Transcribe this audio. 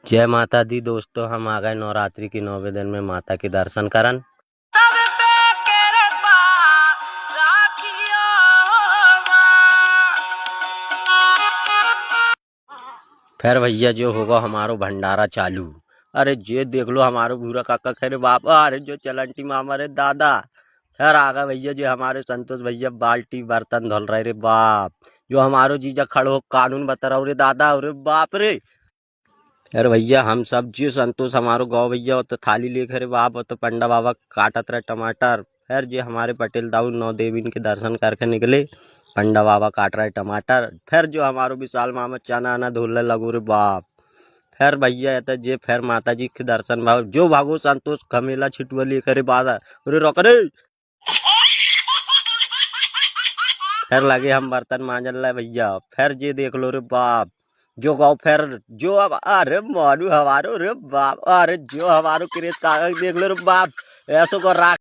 जय माता दी दोस्तों, हम आ गए नवरात्रि के 9वें दिन में माता के दर्शन करन। फिर भैया जो होगा हमारो भंडारा चालू। अरे जे देख लो हमारो भूरा काका खरे बाबा, अरे जो चलंटी मामा रे दादा। फिर आ गए भैया जो हमारे संतोष भैया बाल्टी बर्तन धुल रहे रे बाप। जो हमारो जीजा खड़ो कानून बता रहा रे दादा, अरे बाप रे। अरे भैया हम सब जी संतोष हमारो गाँव भैया तो थाली लेकर रे बाप, तो पंडा बाबा काटत रहे टमाटर। फिर जे हमारे पटेल दाऊ नौ देवीन के दर्शन करके निकले, पंडा बाबा काट रहे टमाटर। फिर जो हमारो विशाल मामा चना आना धोलने लगो रे बाप। फिर भैया तो जे फिर माता जी के दर्शन भाव जो भागो संतोष घमेला छिटुआ लेकर बाधा अरे रोक रे। फिर लगे हम बर्तन मांजल रहे भैया। फिर जे देख लो रे बाप, जो गाँव फिर जो अब अरे मारू हमारो रे बाप, अरे जो हमारो क्रेज कागज देख लो रे बाप, ऐसो को राख